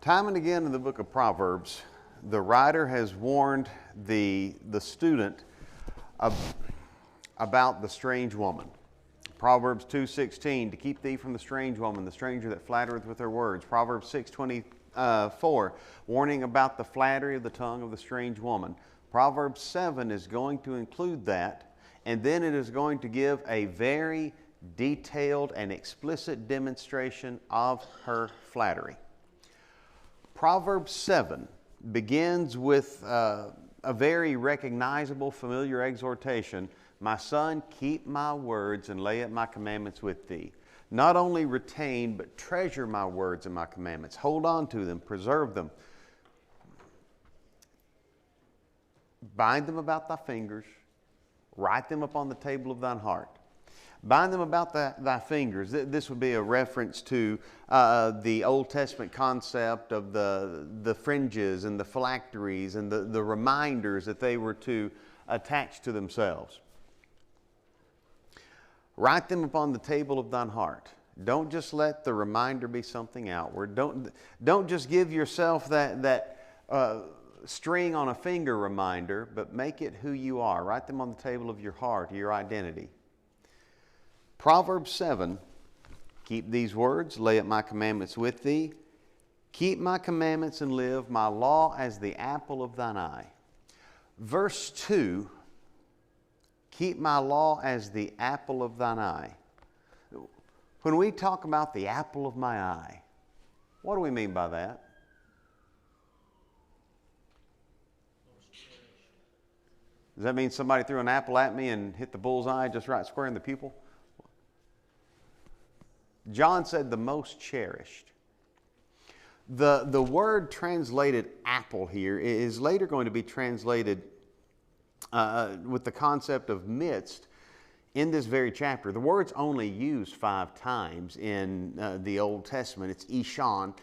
Time and again in the book of Proverbs, the writer has warned the student about the strange woman. Proverbs 2:16, to keep thee from the strange woman, the stranger that flattereth with her words. Proverbs 6:24, warning about the flattery of the tongue of the strange woman. Proverbs 7 is going to include that, and then it is going to give a very detailed and explicit demonstration of her flattery. Proverbs 7 begins with a very recognizable, familiar exhortation. My son, keep my words and lay up my commandments with thee. Not only retain, but treasure my words and my commandments. Hold on to them, preserve them. Bind them about thy fingers. Write them upon the table of thine heart. Bind them about thy fingers. This would be a reference to the Old Testament concept of the fringes and the phylacteries and the reminders that they were to attach to themselves. Write them upon the table of thine heart. Don't just let the reminder be something outward. Don't just give yourself that string on a finger reminder, but make it who you are. Write them on the table of your heart, your identity. Proverbs 7, keep these words, lay up my commandments with thee. Keep my commandments and live, my law as the apple of thine eye. Verse 2, keep my law as the apple of thine eye. When we talk about the apple of my eye, what do we mean by that? Does that mean somebody threw an apple at me and hit the bullseye just right square in the pupil? John said the most cherished. The word translated apple here is later going to be translated with the concept of midst in this very chapter. The word's only used 5 times in the Old Testament. It's Ishan,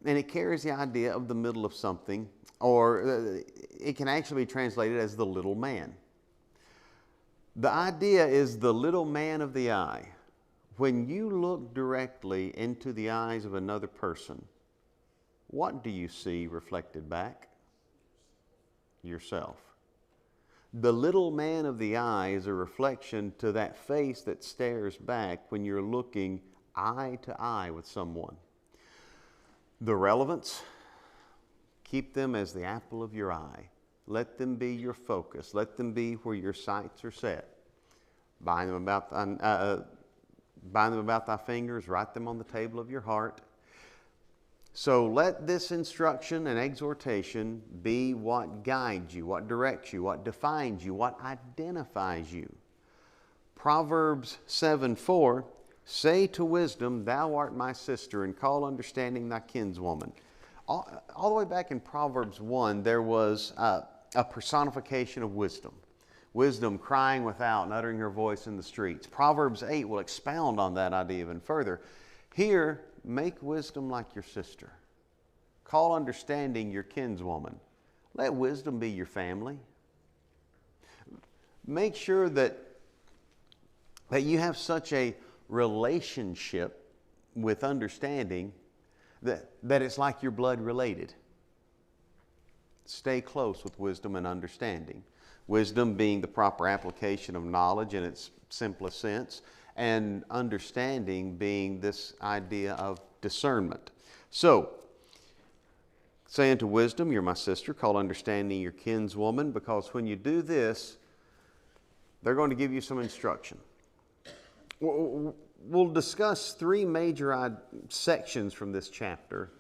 and it carries the idea of the middle of something, or it can actually be translated as the little man. The idea is the little man of the eye. When you look directly into the eyes of another person, what do you see reflected back? Yourself. The little man of the eye is a reflection to that face that stares back when you're looking eye to eye with someone. The relevance, keep them as the apple of your eye. Let them be your focus. Let them be where your sights are set. Bind them about thy fingers, write them on the table of your heart. So let this instruction and exhortation be what guides you, what directs you, what defines you, what identifies you. Proverbs 7:4, say to wisdom, thou art my sister, and call understanding thy kinswoman. All the way back in Proverbs 1, there was a personification of wisdom. Wisdom crying without and uttering her voice in the streets. Proverbs 8 will expound on that idea even further. Here, make wisdom like your sister. Call understanding your kinswoman. Let wisdom be your family. Make sure that you have such a relationship with understanding that it's like you're blood related. Stay close with wisdom and understanding. Wisdom being the proper application of knowledge in its simplest sense, and understanding being this idea of discernment. So, say unto wisdom, you're my sister, call understanding your kinswoman, because when you do this, they're going to give you some instruction. We'll discuss 3 major sections from this chapter.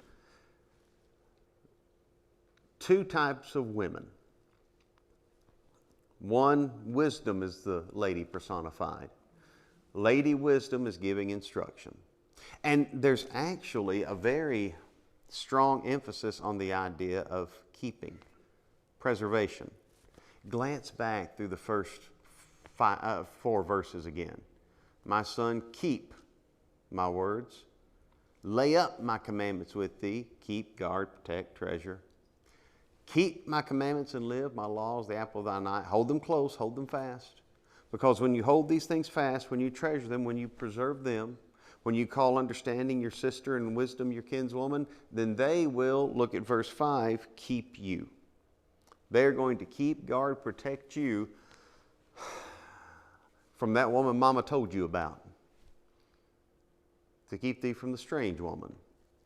2 types of women. 1, wisdom is the lady personified. Lady wisdom is giving instruction. And there's actually a very strong emphasis on the idea of keeping, preservation. Glance back through the first 4 verses again. My son, keep my words. Lay up my commandments with thee. Keep, guard, protect, treasure. Keep my commandments and live, my laws, the apple of thine eye. Hold them close, hold them fast. Because when you hold these things fast, when you treasure them, when you preserve them, when you call understanding your sister and wisdom your kinswoman, then they will, look at verse 5, keep you. They're going to keep, guard, protect you from that woman Mama told you about. To keep thee from the strange woman,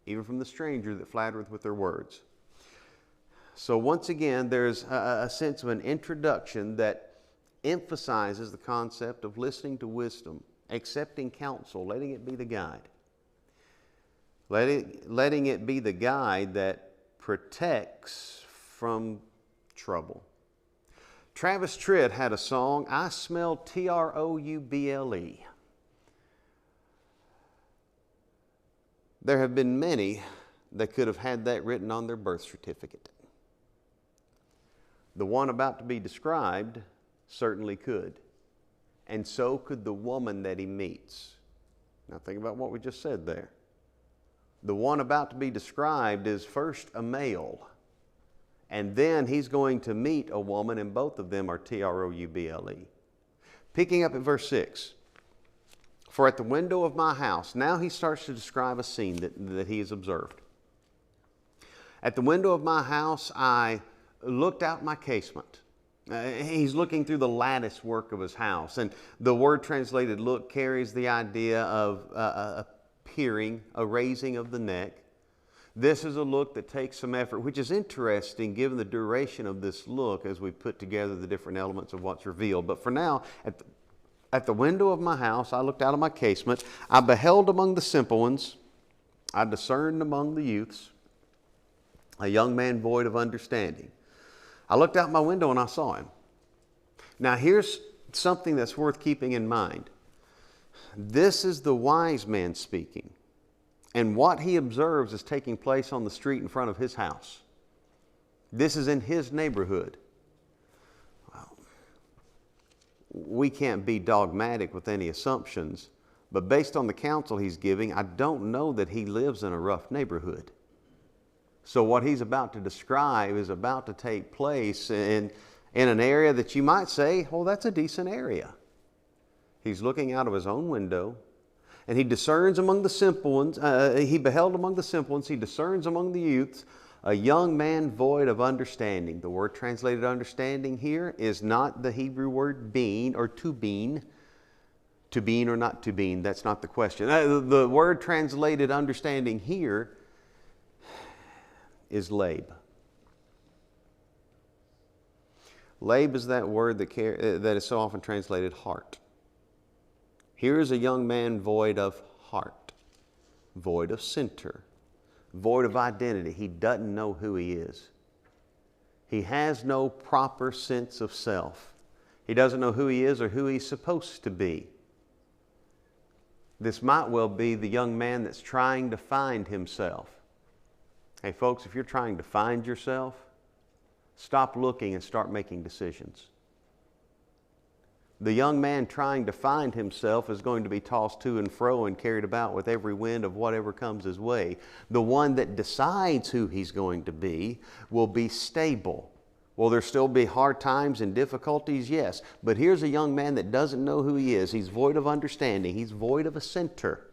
even from the stranger that flattereth with their words. So once again, there's a sense of an introduction that emphasizes the concept of listening to wisdom, accepting counsel, letting it be the guide. Letting it be the guide that protects from trouble. Travis Tritt had a song, I Smell Trouble. There have been many that could have had that written on their birth certificate. The one about to be described certainly could. And so could the woman that he meets. Now think about what we just said there. The one about to be described is first a male, and then he's going to meet a woman, and both of them are Trouble. Picking up at verse 6. For at the window of my house, now he starts to describe a scene that he has observed. At the window of my house, I looked out my casement. He's looking through the lattice work of his house. And the word translated look carries the idea of a peering, a raising of the neck. This is a look that takes some effort, which is interesting given the duration of this look as we put together the different elements of what's revealed. But for now, at the window of my house, I looked out of my casement. I beheld among the simple ones. I discerned among the youths a young man void of understanding. I looked out my window and I saw him. Now here's something that's worth keeping in mind. This is the wise man speaking. And what he observes is taking place on the street in front of his house. This is in his neighborhood. Well, we can't be dogmatic with any assumptions, but based on the counsel he's giving, I don't know that he lives in a rough neighborhood. So what he's about to describe is about to take place in an area that you might say, well, that's a decent area. He's looking out of his own window, and he discerns among the simple ones. He beheld among the simple ones. He discerns among the youths a young man void of understanding. The word translated understanding here is not the Hebrew word being or to being. To being or not to being, that's not the question. The word translated understanding here is lab. Lab is that word that is so often translated heart. Here is a young man void of heart, void of center, void of identity. He doesn't know who he is. He has no proper sense of self. He doesn't know who he is or who he's supposed to be. This might well be the young man that's trying to find himself. Hey folks, if you're trying to find yourself, stop looking and start making decisions. The young man trying to find himself is going to be tossed to and fro and carried about with every wind of whatever comes his way. The one that decides who he's going to be will be stable. Will there still be hard times and difficulties? Yes. But here's a young man that doesn't know who he is. He's void of understanding. He's void of a center.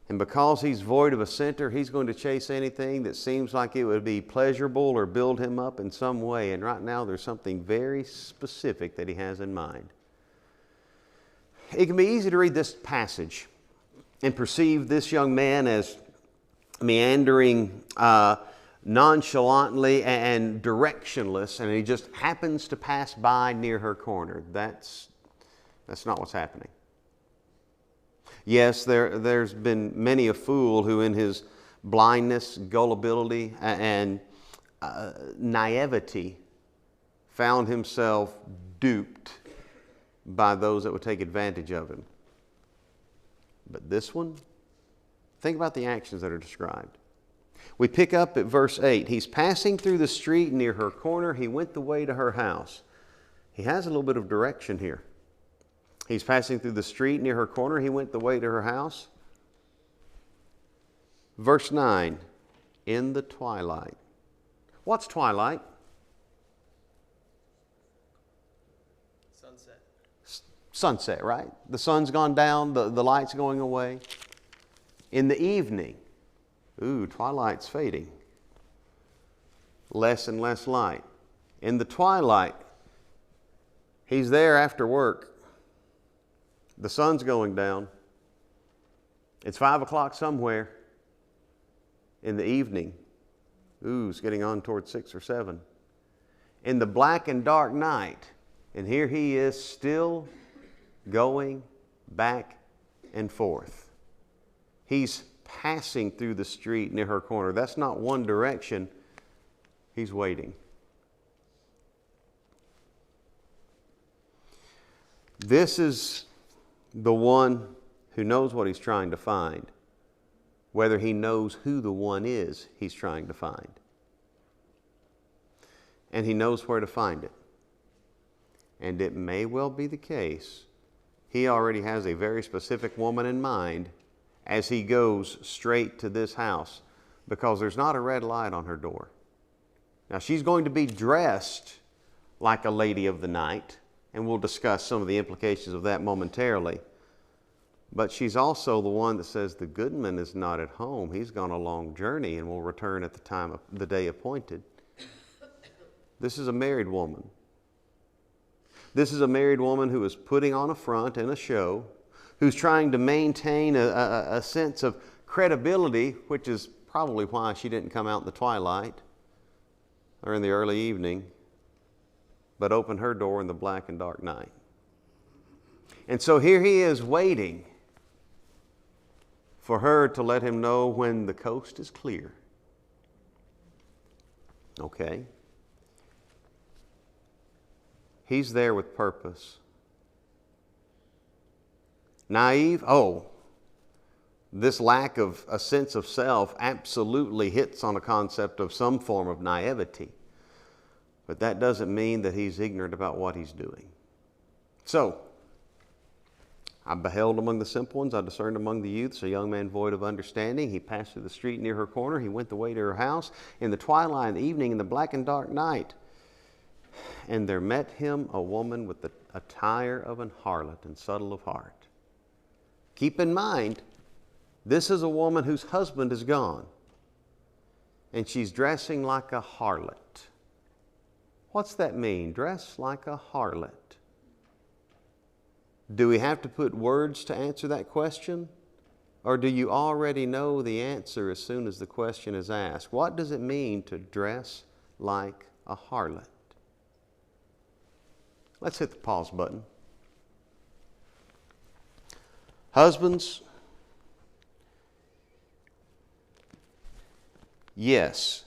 And because he's void of a center, he's going to chase anything that seems like it would be pleasurable or build him up in some way. And right now there's something very specific that he has in mind. It can be easy to read this passage and perceive this young man as meandering nonchalantly and directionless, and he just happens to pass by near her corner. That's not what's happening. Yes, there's been many a fool who in his blindness, gullibility, and naivety found himself duped by those that would take advantage of him. But this one, think about the actions that are described. We pick up at verse 8. He's passing through the street near her corner. He went the way to her house. He has a little bit of direction here. He's passing through the street near her corner. He went the way to her house. Verse 9, in the twilight. What's twilight? sunset, right? The sun's gone down, the light's going away. In the evening, twilight's fading. Less and less light. In the twilight, he's there after work. The sun's going down. It's 5 o'clock somewhere in the evening. It's getting on towards 6 or 7. In the black and dark night, and here he is still going back and forth. He's passing through the street near her corner. That's not one direction. He's waiting. This is the one who knows what he's trying to find, whether he knows who the one is he's trying to find. And he knows where to find it. And it may well be the case he already has a very specific woman in mind as he goes straight to this house, because there's not a red light on her door. Now, she's going to be dressed like a lady of the night, and we'll discuss some of the implications of that momentarily. But she's also the one that says the goodman is not at home. He's gone a long journey and will return at the time of the day appointed. This is a married woman. This is a married woman who is putting on a front and a show, who's trying to maintain a sense of credibility, which is probably why she didn't come out in the twilight or in the early evening, but opened her door in the black and dark night. And so here he is waiting for her to let him know when the coast is clear. Okay. He's there with purpose. Naive? This lack of a sense of self absolutely hits on a concept of some form of naivety. But that doesn't mean that he's ignorant about what he's doing. So, I beheld among the simple ones, I discerned among the youths a young man void of understanding. He passed through the street near her corner. He went the way to her house in the twilight, in the evening, in the black and dark night. And there met him a woman with the attire of an harlot and subtle of heart. Keep in mind, this is a woman whose husband is gone, and she's dressing like a harlot. What's that mean? Dress like a harlot. Do we have to put words to answer that question? Or do you already know the answer as soon as the question is asked? What does it mean to dress like a harlot? Let's hit the pause button. Husbands, yes,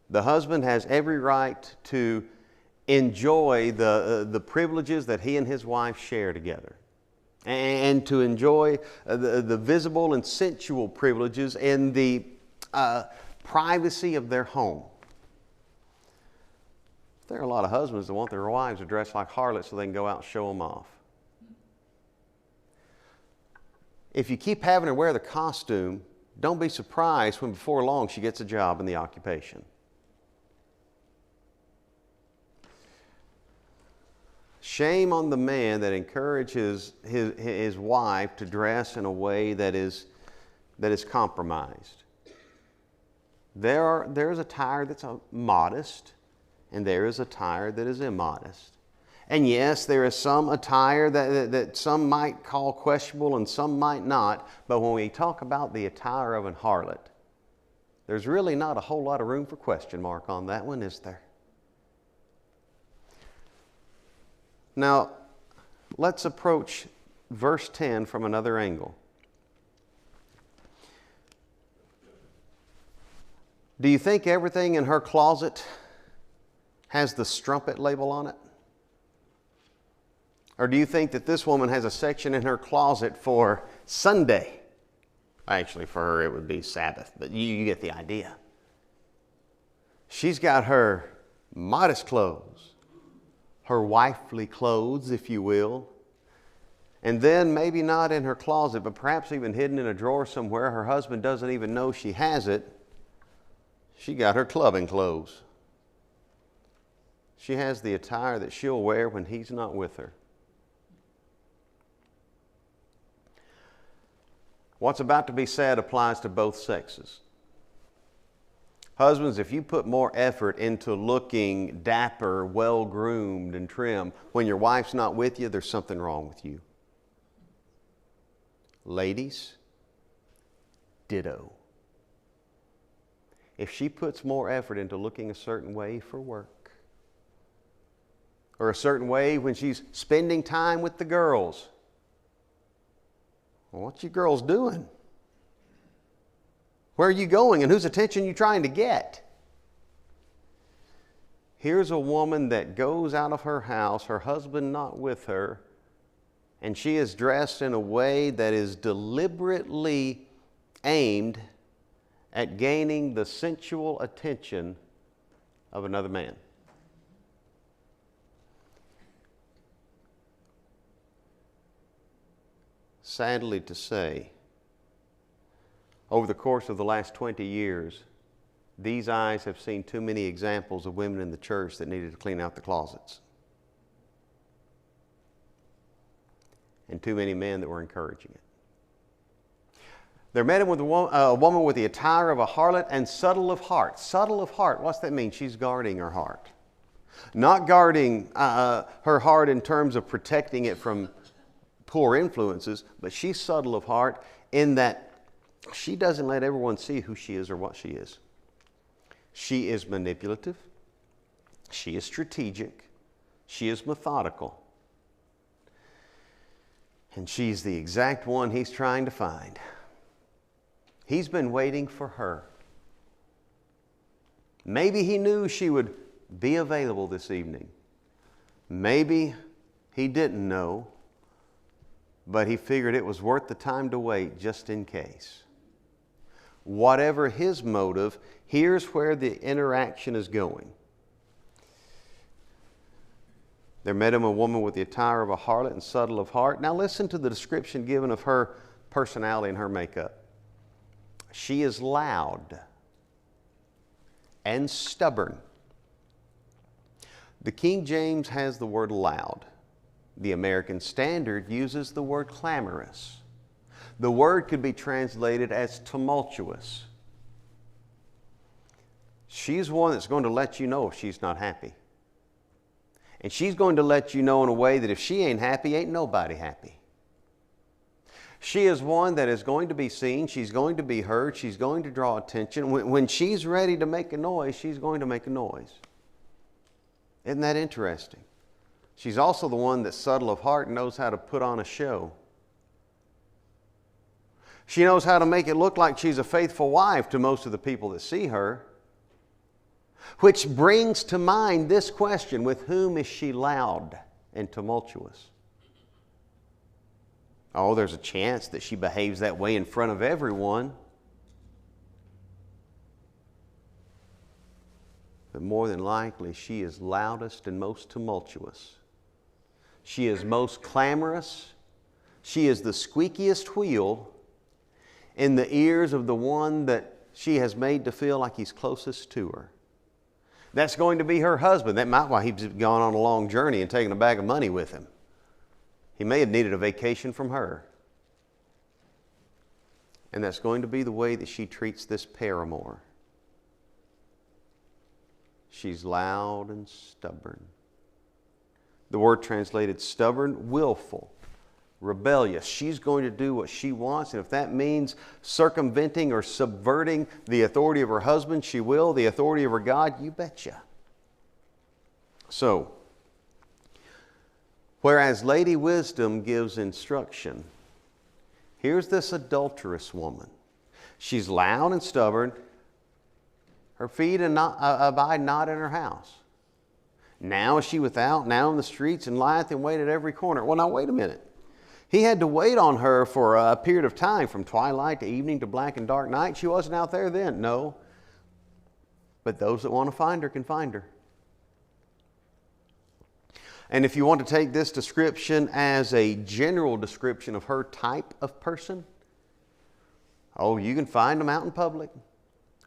the husband has every right to enjoy the privileges that he and his wife share together, and to enjoy the visible and sensual privileges in the privacy of their home. There are a lot of husbands that want their wives to dress like harlots so they can go out and show them off. If you keep having her wear the costume, don't be surprised when before long she gets a job in the occupation. Shame on the man that encourages his wife to dress in a way that is compromised. There's attire that's modest, and there is attire that is immodest. And yes, there is some attire that some might call questionable and some might not. But when we talk about the attire of an harlot, there's really not a whole lot of room for question mark on that one, is there? Now, let's approach verse 10 from another angle. Do you think everything in her closet has the strumpet label on it? Or do you think that this woman has a section in her closet for Sunday? Actually, for her it would be Sabbath, but you get the idea. She's got her modest clothes, her wifely clothes, if you will. And then maybe not in her closet, but perhaps even hidden in a drawer somewhere. Her husband doesn't even know she has it. She got her clubbing clothes. She has the attire that she'll wear when he's not with her. What's about to be said applies to both sexes. Husbands, if you put more effort into looking dapper, well-groomed, and trim when your wife's not with you, there's something wrong with you. Ladies, ditto. If she puts more effort into looking a certain way for work, or a certain way when she's spending time with the girls, well, what you girls doing? Where are you going and whose attention are you trying to get? Here's a woman that goes out of her house, her husband not with her, and she is dressed in a way that is deliberately aimed at gaining the sensual attention of another man. Sadly to say, over the course of the last 20 years, these eyes have seen too many examples of women in the church that needed to clean out the closets. And too many men that were encouraging it. They're met with a woman with the attire of a harlot and subtle of heart. Subtle of heart, what's that mean? She's guarding her heart. Not guarding her heart in terms of protecting it from poor influences, but she's subtle of heart in that she doesn't let everyone see who she is or what she is. She is manipulative. She is strategic. She is methodical. And she's the exact one he's trying to find. He's been waiting for her. Maybe he knew she would be available this evening. Maybe he didn't know, but he figured it was worth the time to wait just in case. Whatever his motive, here's where the interaction is going. There met him a woman with the attire of a harlot and subtle of heart. Now listen to the description given of her personality and her makeup. She is loud and stubborn. The King James has the word loud. The American Standard uses the word clamorous. The word could be translated as tumultuous. She's one that's going to let you know if she's not happy. And she's going to let you know in a way that if she ain't happy, ain't nobody happy. She is one that is going to be seen, she's going to be heard, she's going to draw attention. When she's ready to make a noise, she's going to make a noise. Isn't that interesting? She's also the one that's subtle of heart and knows how to put on a show. She knows how to make it look like she's a faithful wife to most of the people that see her. Which brings to mind this question: with whom is she loud and tumultuous? Oh, there's a chance that she behaves that way in front of everyone. But more than likely, she is loudest and most tumultuous. She is most clamorous. She is the squeakiest wheel in the ears of the one that she has made to feel like he's closest to her. That's going to be her husband. That might be why he's gone on a long journey and taken a bag of money with him. He may have needed a vacation from her. And that's going to be the way that she treats this paramour. She's loud and stubborn. The word translated stubborn, willful, rebellious. She's going to do what she wants, and if that means circumventing or subverting the authority of her husband, she will. The authority of her God, you betcha. So, whereas Lady Wisdom gives instruction, here's this adulterous woman. She's loud and stubborn. Her feet abide not in her house. Now is she without, now in the streets, and lieth and wait at every corner. Well, now wait a minute. He had to wait on her for a period of time, from twilight to evening to black and dark night. She wasn't out there then, no. But those that want to find her can find her. And if you want to take this description as a general description of her type of person, oh, you can find them out in public.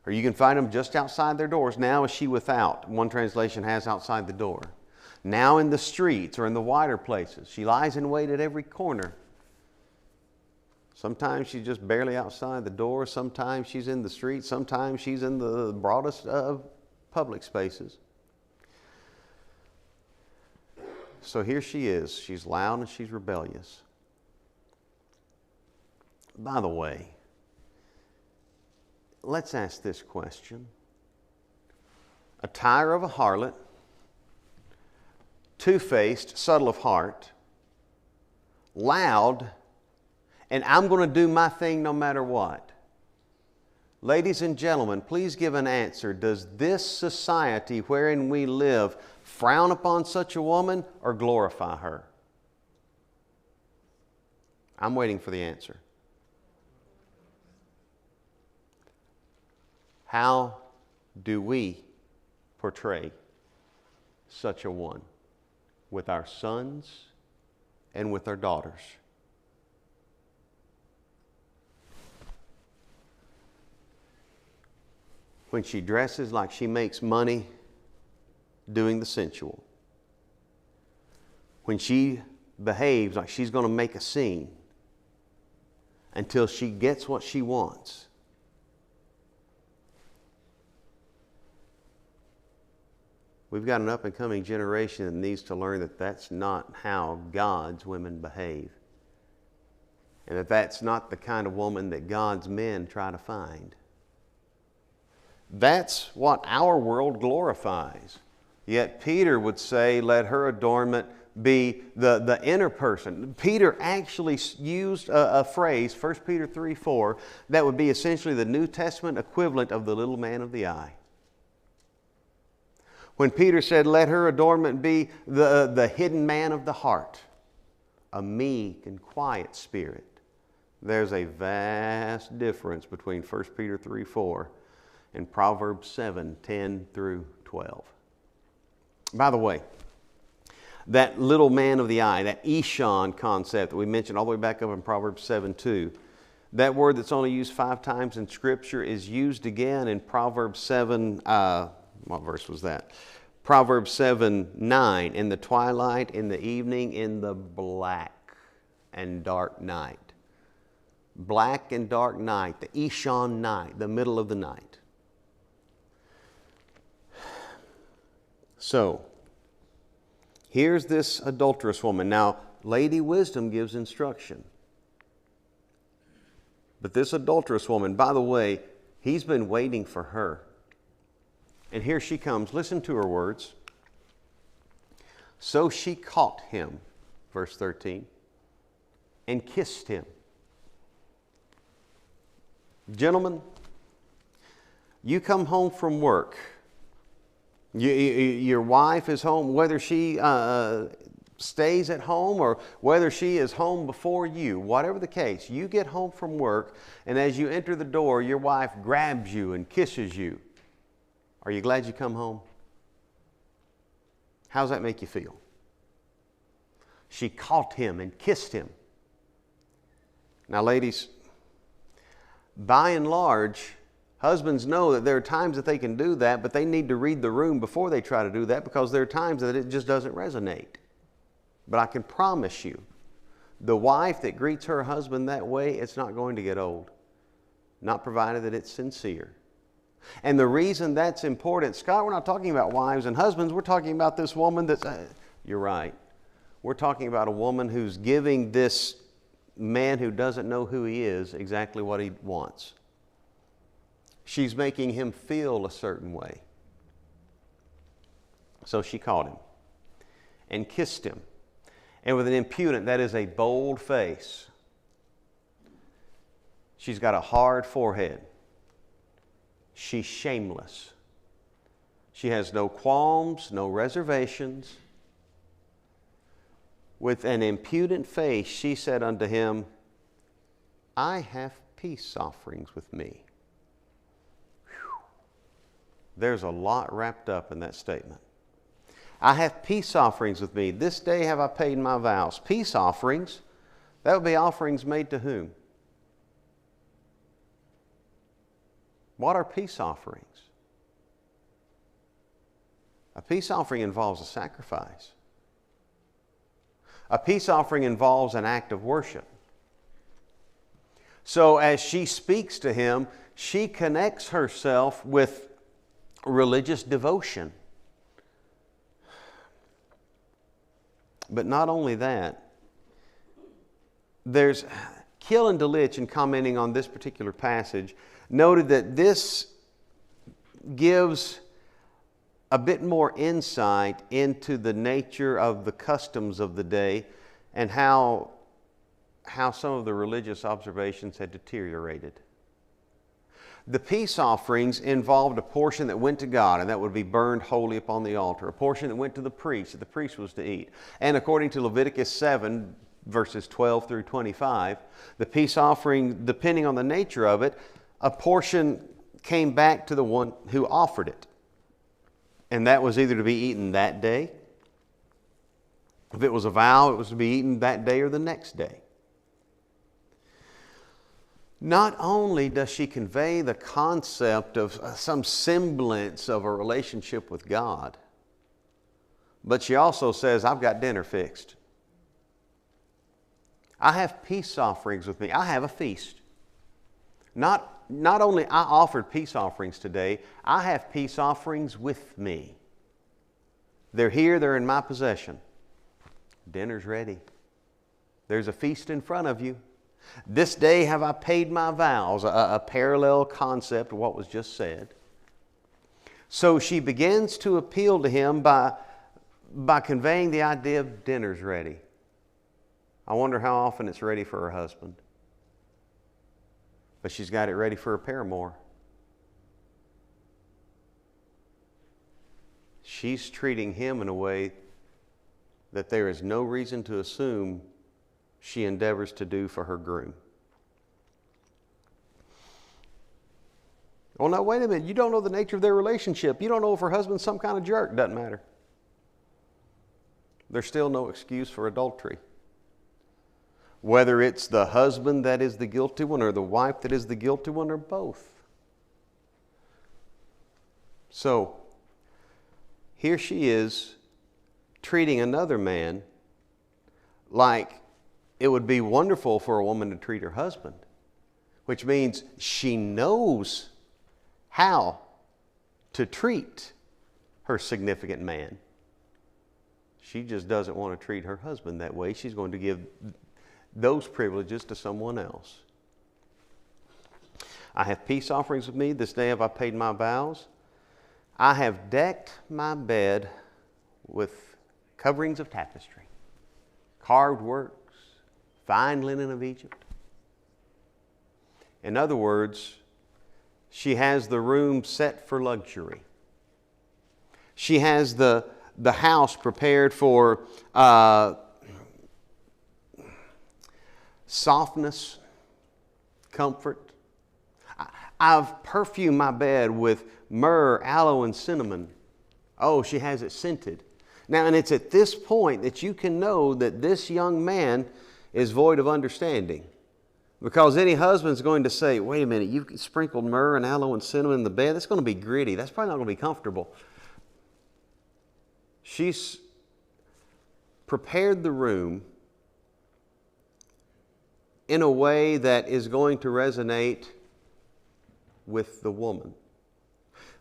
Or you can find them just outside their doors. Now is she without? One translation has outside the door. Now in the streets or in the wider places. She lies in wait at every corner. Sometimes she's just barely outside the door. Sometimes she's in the street. Sometimes she's in the broadest of public spaces. So here she is. She's loud and she's rebellious. By the way, let's ask this question. A tire of a harlot, two-faced, subtle of heart, loud, and I'm going to do my thing no matter what. Ladies and gentlemen, please give an answer. Does this society wherein we live frown upon such a woman or glorify her? I'm waiting for the answer. How do we portray such a one with our sons and with our daughters? When she dresses like she makes money doing the sensual. When she behaves like she's going to make a scene until she gets what she wants. We've got an up-and-coming generation that needs to learn that that's not how God's women behave. And that that's not the kind of woman that God's men try to find. That's what our world glorifies. Yet Peter would say, let her adornment be the inner person. Peter actually used a phrase, 1 Peter 3:4, that would be essentially the New Testament equivalent of the little man of the eye. When Peter said, let her adornment be the hidden man of the heart, a meek and quiet spirit, there's a vast difference between 1 Peter 3:4 and Proverbs 7:10 through 12. By the way, that little man of the eye, that Ishon concept that we mentioned all the way back up in Proverbs 7:2, that word that's only used 5 times in Scripture is used again in Proverbs 7, what verse was that? Proverbs 7:9, in the twilight, in the evening, in the black and dark night. Black and dark night, the Ishon night, the middle of the night. So, here's this adulterous woman. Now, Lady Wisdom gives instruction. But this adulterous woman, by the way, he's been waiting for her. And here she comes. Listen to her words. So she caught him, verse 13, and kissed him. Gentlemen, you come home from work. Your wife is home, whether she stays at home or whether she is home before you, whatever the case, you get home from work, and as you enter the door, your wife grabs you and kisses you. Are you glad you come home? How does that make you feel? She caught him and kissed him. Now, ladies, by and large, husbands know that there are times that they can do that, but they need to read the room before they try to do that, because there are times that it just doesn't resonate. But I can promise you, the wife that greets her husband that way, it's not going to get old. Not provided that it's sincere. And the reason that's important, Scott, we're not talking about wives and husbands. We're talking about this woman that's, you're right. We're talking about a woman who's giving this man who doesn't know who he is exactly what he wants. She's making him feel a certain way. So she caught him and kissed him. And with an impudent, that is a bold face. She's got a hard forehead. She's shameless. She has no qualms, no reservations. With an impudent face, she said unto him, I have peace offerings with me. Whew. There's a lot wrapped up in that statement. I have peace offerings with me. This day have I paid my vows. Peace offerings, that would be offerings made to whom? What are peace offerings? A peace offering involves a sacrifice. A peace offering involves an act of worship. So as she speaks to him, she connects herself with religious devotion. But not only that, there's Kiel and Delitzsch, in commenting on this particular passage, noted that this gives a bit more insight into the nature of the customs of the day and how some of the religious observations had deteriorated. The peace offerings involved a portion that went to God, and that would be burned wholly upon the altar. A portion that went to the priest, that the priest was to eat. And according to Leviticus 7, verses 12 through 25, the peace offering, depending on the nature of it, a portion came back to the one who offered it. And that was either to be eaten that day. If it was a vow, it was to be eaten that day or the next day. Not only does she convey the concept of some semblance of a relationship with God, but she also says, I've got dinner fixed. I have peace offerings with me. I have a feast. Not only I offered peace offerings today, I have peace offerings with me. They're here, they're in my possession. Dinner's ready. There's a feast in front of you. This day have I paid my vows, a parallel concept of what was just said. So she begins to appeal to him by conveying the idea of dinner's ready. I wonder how often it's ready for her husband. But she's got it ready for her paramour. She's treating him in a way that there is no reason to assume she endeavors to do for her groom. Oh, now wait a minute. You don't know the nature of their relationship. You don't know if her husband's some kind of jerk. Doesn't matter. There's still no excuse for adultery. Whether it's the husband that is the guilty one or the wife that is the guilty one or both. So, here she is treating another man like it would be wonderful for a woman to treat her husband, which means she knows how to treat her significant man. She just doesn't want to treat her husband that way. She's going to give those privileges to someone else. I have peace offerings with me. This day have I paid my vows. I have decked my bed with coverings of tapestry, carved works, fine linen of Egypt. In other words, she has the room set for luxury. She has the house prepared for softness, comfort. I've perfumed my bed with myrrh, aloe, and cinnamon. Oh, she has it scented. Now, and it's at this point that you can know that this young man is void of understanding. Because any husband's going to say, wait a minute, you've sprinkled myrrh and aloe and cinnamon in the bed. That's going to be gritty. That's probably not going to be comfortable. She's prepared the room in a way that is going to resonate with the woman.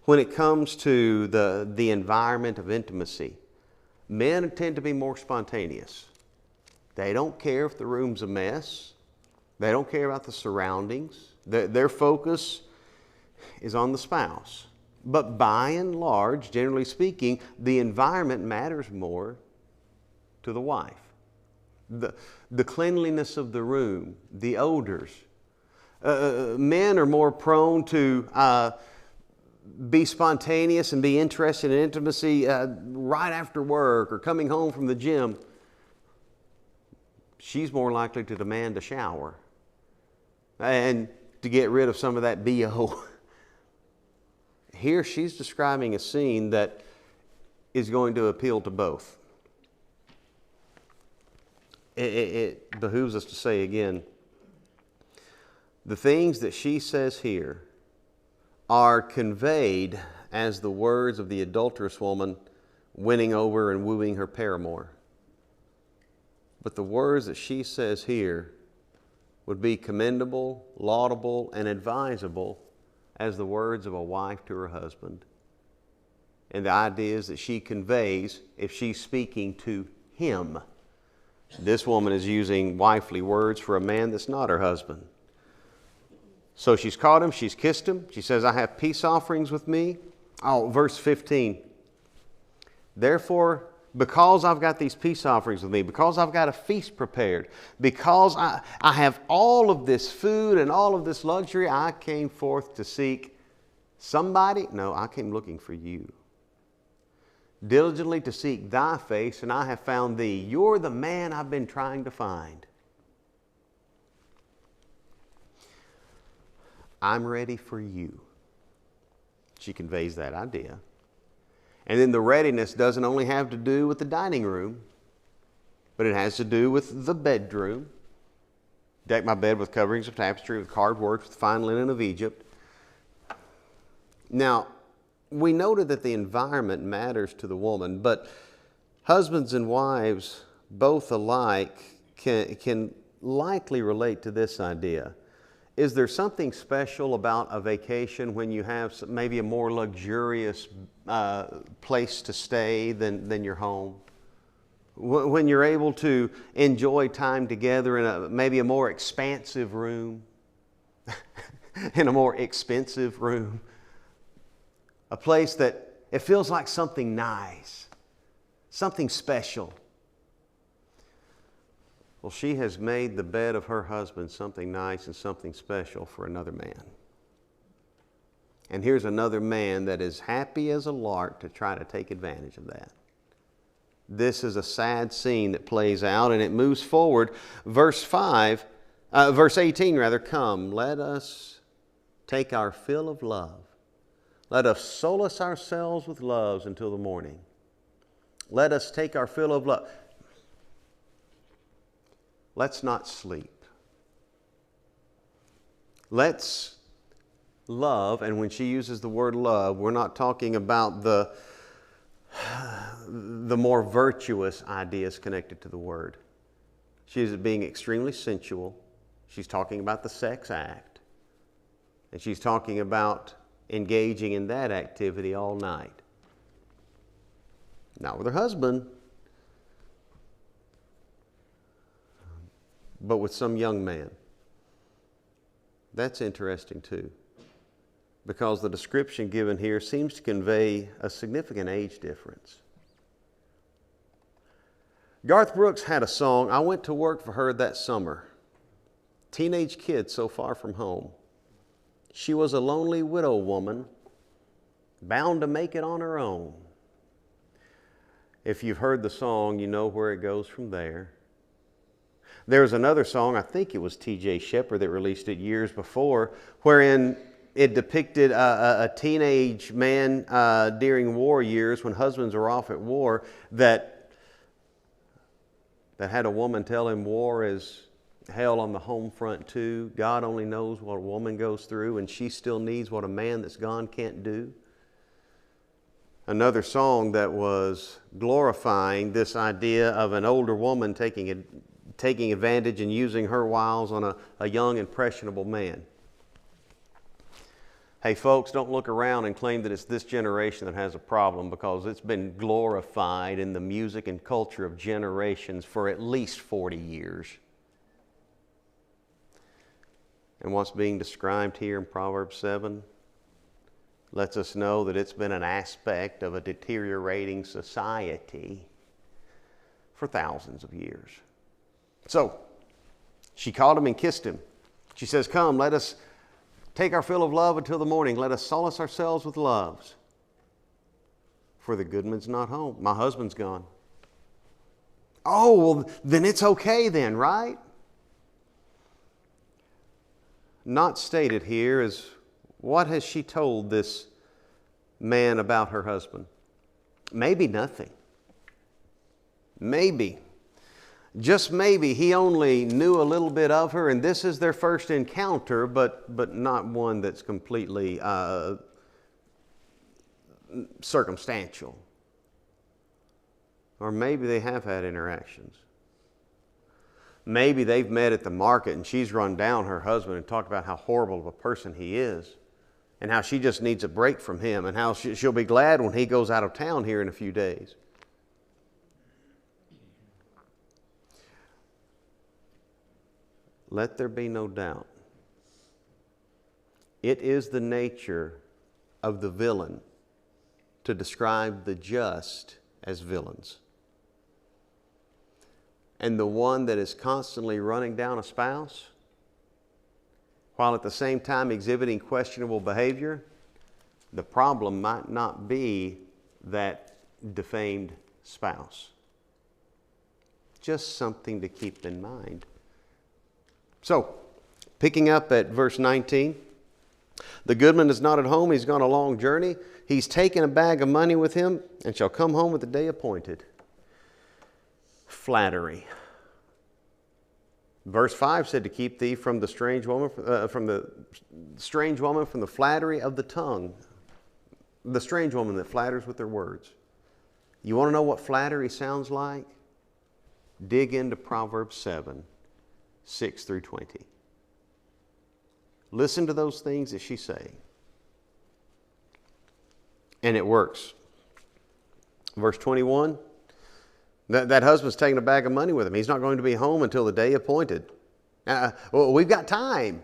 When it comes to the environment of intimacy, men tend to be more spontaneous. They don't care if the room's a mess. They don't care about the surroundings. Their focus is on the spouse. But by and large, generally speaking, the environment matters more to the wife. The cleanliness of the room, the odors. Men are more prone to be spontaneous and be interested in intimacy right after work or coming home from the gym. She's more likely to demand a shower and to get rid of some of that BO. Here she's describing a scene that is going to appeal to both. It behooves us to say again, the things that she says here are conveyed as the words of the adulterous woman winning over and wooing her paramour. But the words that she says here would be commendable, laudable, and advisable as the words of a wife to her husband, and the ideas that she conveys if she's speaking to him. This woman is using wifely words for a man that's not her husband. So she's caught him, she's kissed him. She says, I have peace offerings with me. Oh, verse 15. Therefore, because I've got these peace offerings with me, because I've got a feast prepared, because I have all of this food and all of this luxury, I came forth to seek somebody. No, I came looking for you. Diligently to seek thy face, and I have found thee. You're the man I've been trying to find. I'm ready for you. She conveys that idea. And then the readiness doesn't only have to do with the dining room, but it has to do with the bedroom. Deck my bed with coverings of tapestry, with carved work, with fine linen of Egypt. Now, we noted that the environment matters to the woman, but husbands and wives, both alike, can likely relate to this idea. Is there something special about a vacation when you have maybe a more luxurious place to stay than your home? When you're able to enjoy time together in maybe a more expansive room, in a more expensive room, a place that it feels like something nice, something special. Well, she has made the bed of her husband something nice and something special for another man. And here's another man that is happy as a lark to try to take advantage of that. This is a sad scene that plays out, and it moves forward. Verse 18 rather, come, let us take our fill of love. Let us solace ourselves with loves until the morning. Let us take our fill of love. Let's not sleep. Let's love, and when she uses the word love, we're not talking about the more virtuous ideas connected to the word. She's being extremely sensual. She's talking about the sex act. And she's talking about engaging in that activity all night. Not with her husband, but with some young man. That's interesting too, because the description given here seems to convey a significant age difference. Garth Brooks had a song, I went to work for her that summer. Teenage kid so far from home. She was a lonely widow woman, bound to make it on her own. If you've heard the song, you know where it goes from there. There's another song, I think it was T.J. Shepherd that released it years before, wherein it depicted a teenage man during war years when husbands were off at war that had a woman tell him war is hell on the home front too. God only knows what a woman goes through, and she still needs what a man that's gone can't do. Another song that was glorifying this idea of an older woman taking advantage and using her wiles on a young, impressionable man. Hey folks, don't look around and claim that it's this generation that has a problem, because it's been glorified in the music and culture of generations for at least 40 years. And what's being described here in Proverbs 7 lets us know that it's been an aspect of a deteriorating society for thousands of years. So, she called him and kissed him. She says, come, let us take our fill of love until the morning. Let us solace ourselves with loves. For the goodman's not home. My husband's gone. Oh, well, then it's okay then, right? Not stated here is, what has she told this man about her husband? Maybe nothing. Maybe. Just maybe he only knew a little bit of her, and this is their first encounter, but not one that's completely circumstantial. Or maybe they have had interactions. Maybe they've met at the market and she's run down her husband and talked about how horrible of a person he is and how she just needs a break from him and how she'll be glad when he goes out of town here in a few days. Let there be no doubt. It is the nature of the villain to describe the just as villains. And the one that is constantly running down a spouse, while at the same time exhibiting questionable behavior, the problem might not be that defamed spouse. Just something to keep in mind. So, picking up at verse 19, the goodman is not at home, he's gone a long journey. He's taken a bag of money with him and shall come home at the day appointed. Flattery. Verse 5 said to keep thee from the strange woman, from the flattery of the tongue. The strange woman that flatters with her words. You want to know what flattery sounds like? Dig into Proverbs 7, 6 through 20. Listen to those things that she's saying. And it works. Verse 21, that husband's taking a bag of money with him. He's not going to be home until the day appointed. Well, we've got time.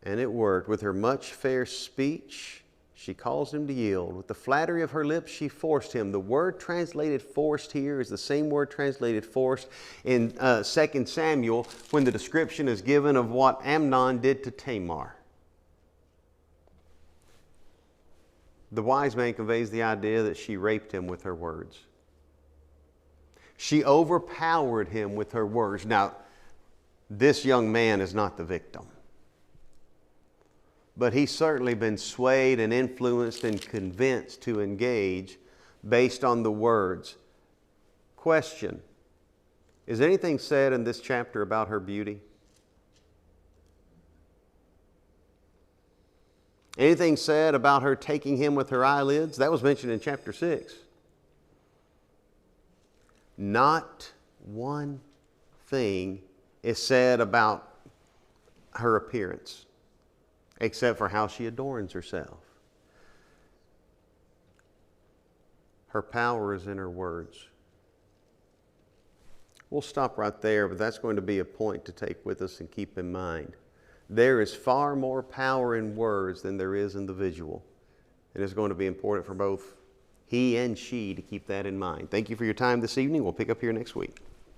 And it worked. With her much fair speech, she caused him to yield. With the flattery of her lips, she forced him. The word translated forced here is the same word translated forced in 2 Samuel when the description is given of what Amnon did to Tamar. The wise man conveys the idea that she raped him with her words. She overpowered him with her words. Now, this young man is not the victim. But he's certainly been swayed and influenced and convinced to engage based on the words. Question: is anything said in this chapter about her beauty? Anything said about her taking him with her eyelids? That was mentioned in chapter 6. Not one thing is said about her appearance, except for how she adorns herself. Her power is in her words. We'll stop right there, but that's going to be a point to take with us and keep in mind. There is far more power in words than there is in the visual. And it's going to be important for both he and she to keep that in mind. Thank you for your time this evening. We'll pick up here next week.